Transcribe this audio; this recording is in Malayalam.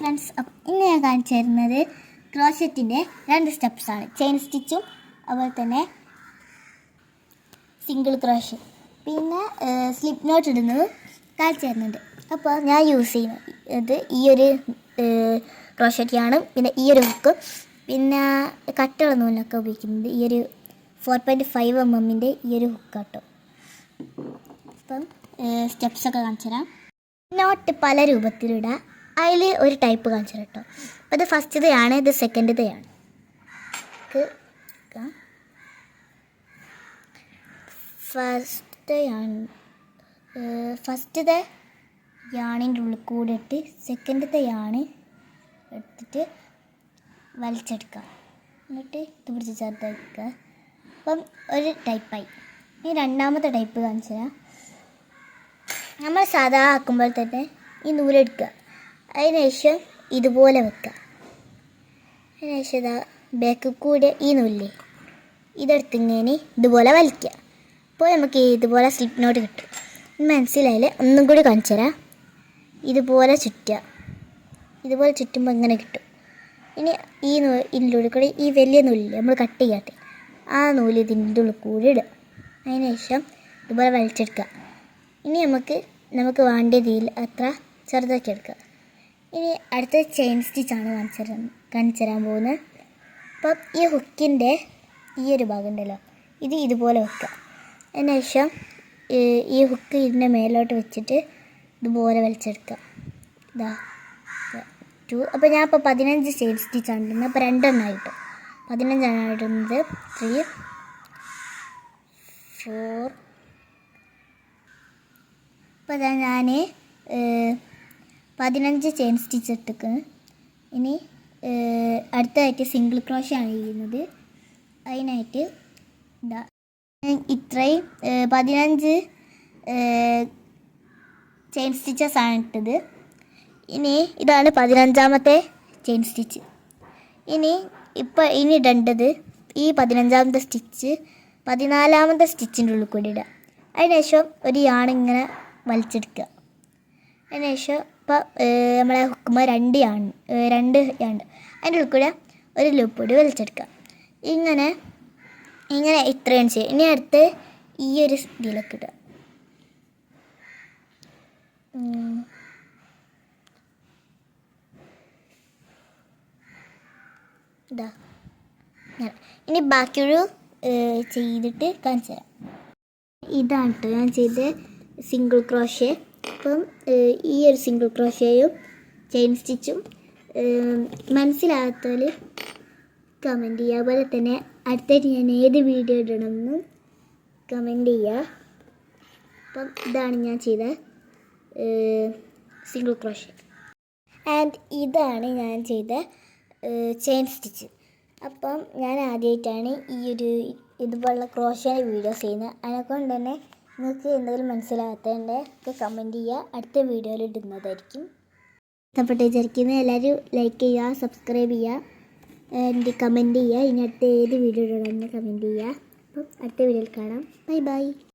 ഫ്രണ്ട്സ്, അപ്പം ഇന്ന് ഞാൻ കാണിച്ചു തരുന്നത് ക്രോഷറ്റിൻ്റെ 2 സ്റ്റെപ്സാണ്. ചെയിൻ സ്റ്റിച്ചും അതുപോലെ തന്നെ സിംഗിൾ ക്രോഷ്, പിന്നെ സ്ലിപ്പ് നോട്ട് ഇടുന്നത് കാണിച്ചു തരുന്നുണ്ട്. അപ്പോൾ ഞാൻ യൂസ് ചെയ്യുന്നത് ഈ ഒരു ക്രോഷറ്റിയാണ്. പിന്നെ ഈ ഒരു ഹുക്ക്, പിന്നെ കട്ടുള്ള നൂലിനൊക്കെ ഉപയോഗിക്കുന്നത് ഈ ഒരു 4.5 mm ഈ ഒരു ഹുക്കാട്ടോ. അപ്പം സ്റ്റെപ്സൊക്കെ കാണിച്ചു തരാം. നോട്ട് പല രൂപത്തിലിടാം. അതിൽ ഒരു ടൈപ്പ് കാണിച്ചു തരാം കേട്ടോ. അപ്പോൾ ഇത് ഫസ്റ്റത്തെയാണ്, ഇത് സെക്കൻഡത്തെയാണ്. ഫസ്റ്റത്തെ യാണിൻ്റെ ഉള്ളിൽ കൂടെ ഇട്ട് സെക്കൻഡത്തെ യാണി എടുത്തിട്ട് വലിച്ചെടുക്കുക. എന്നിട്ട് ഇത് പിടിച്ച് ചേർത്ത്. അപ്പം ഒരു ടൈപ്പായി. ഇനി രണ്ടാമത്തെ ടൈപ്പ് കാണിച്ചു തരാം. നമ്മൾ സാധാ ആക്കുമ്പോൾ തന്നെ ഈ നൂലെടുക്കുക, അതിനുശേഷം ഇതുപോലെ വെക്കുക. അതിനുശേഷം ഇതാ ബാക്കിൽ കൂടെ ഈ നൂലില്ലേ ഇതെടുത്തിങ്ങനെ ഇതുപോലെ വലിക്കുക. അപ്പോൾ നമുക്ക് ഇതുപോലെ സ്ലിപ്പ് നോട്ട് കിട്ടും. മനസ്സിലായില്ലേ? ഒന്നും കൂടി കാണിച്ചു തരാം. ഇതുപോലെ ചുറ്റുക. ഇതുപോലെ ചുറ്റുമ്പോൾ ഇങ്ങനെ കിട്ടും. ഇനി ഈ ഇതിൻ്റെ ഉള്ളിൽ കൂടി ഈ വലിയ നൂലില്ലേ നമ്മൾ കട്ട് ചെയ്യാത്ത ആ നൂല് ഇതിൻ്റെ ഉള്ളിൽ കൂടി ഇടുക. അതിനുശേഷം ഇതുപോലെ വലിച്ചെടുക്കുക. ഇനി നമുക്ക് വേണ്ട രീതിയിൽ അത്ര ചെറുതാക്കി എടുക്കുക. ഇനി അടുത്ത ചെയിൻ സ്റ്റിച്ചാണ് കാണിച്ചു തരാൻ പോകുന്നത്. അപ്പം ഈ ഹുക്കിൻ്റെ ഈ ഒരു ഭാഗം ഉണ്ടല്ലോ, ഇത് ഇതുപോലെ വെക്കുക. അതിനുശേഷം ഈ ഹുക്ക് ഇതിൻ്റെ മേലോട്ട് വെച്ചിട്ട് ഇതുപോലെ വലിച്ചെടുക്കുക. ഇതാ 2. അപ്പോൾ ഞാൻ ഇപ്പോൾ 15 ചെയിൻ സ്റ്റിച്ചാണ് ഇടുന്നത്. അപ്പോൾ 2 എണ്ണമായിട്ട് 15 ഇടുന്നത്. 3 4. അപ്പോൾ അതാ ഞാൻ 15 ചെയിൻ സ്റ്റിച്ച് ഇട്ടിരിക്കുന്നത്. ഇനി അടുത്തതായിട്ട് സിംഗിൾ ക്രോഷയാണ് ചെയ്യുന്നത്. അതിനായിട്ട് ഇതാ ഇത്രയും 15 ചെയിൻ സ്റ്റിച്ചസാണ് ഇട്ടത്. ഇനി ഇതാണ് 15ാമത്തെ ചെയിൻ സ്റ്റിച്ച്. ഇനി ഇടേണ്ടത് ഈ 15ാമത്തെ സ്റ്റിച്ച് 14ാമത്തെ സ്റ്റിച്ചിൻ്റെ ഉള്ളിൽ കൂടി ഇടുക. അതിനുശേഷം ഒരു യാണിങ്ങനെ വലിച്ചെടുക്കുക. അതിനുശേഷം ഇപ്പോൾ നമ്മളെ ഹുക്കുമ്പോൾ 2 യാണ്ട് അതിൻ്റെ ഉള്ളിൽ കൂടെ ഒരു ലൂപ്പ് കൂടി വലിച്ചെടുക്കുക. ഇങ്ങനെ ഇത്രയും ചെയ്യും. ഇനി അടുത്ത് ഈ ഒരു ഇതിലൊക്കെ ഇടുക. ഇതാ ഇനി ബാക്കിയൊരു ചെയ്തിട്ട് കാണിച്ചു തരാം. ഇതാണ് കേട്ടോ ഞാൻ ചെയ്ത സിംഗിൾ ക്രോഷേ. അപ്പം ഈ ഒരു സിംഗിൾ ക്രോഷേയും ചെയിൻ സ്റ്റിച്ചും മനസ്സിലാകാത്തവർ കമൻറ്റ് ചെയ്യുക. അതുപോലെ തന്നെ അടുത്തായിട്ട് ഞാൻ ഏത് വീഡിയോ ഇടണമെന്നും കമൻറ്റ് ചെയ്യുക. അപ്പം ഇതാണ് ഞാൻ ചെയ്ത സിംഗിൾ ക്രോഷേ. ആൻഡ് ഇതാണ് ഞാൻ ചെയ്ത ചെയിൻ സ്റ്റിച്ച്. അപ്പം ഞാൻ ആദ്യമായിട്ടാണ് ഇതുപോലുള്ള ക്രോഷേൻ്റെ വീഡിയോസ് ചെയ്യുന്നത്. അതിനെക്കൊണ്ട് തന്നെ നിങ്ങൾക്ക് എന്തെങ്കിലും മനസ്സിലാകാത്തതിൻ്റെ ഒക്കെ കമൻറ്റ് ചെയ്യുക. അടുത്ത വീഡിയോയിൽ ഇടുന്നതായിരിക്കും. ഇഷ്ടപ്പെട്ട് വിചാരിക്കുന്നത് എല്ലാവരും ലൈക്ക് ചെയ്യുക, സബ്സ്ക്രൈബ് ചെയ്യുക, എൻ്റെ കമൻറ്റ് ചെയ്യുക. ഇനി അടുത്ത ഏത് വീഡിയോ ഇടണമെന്ന് കമൻറ്റ് ചെയ്യുക. അപ്പം അടുത്ത വീഡിയോയിൽ കാണാം. Bye bye.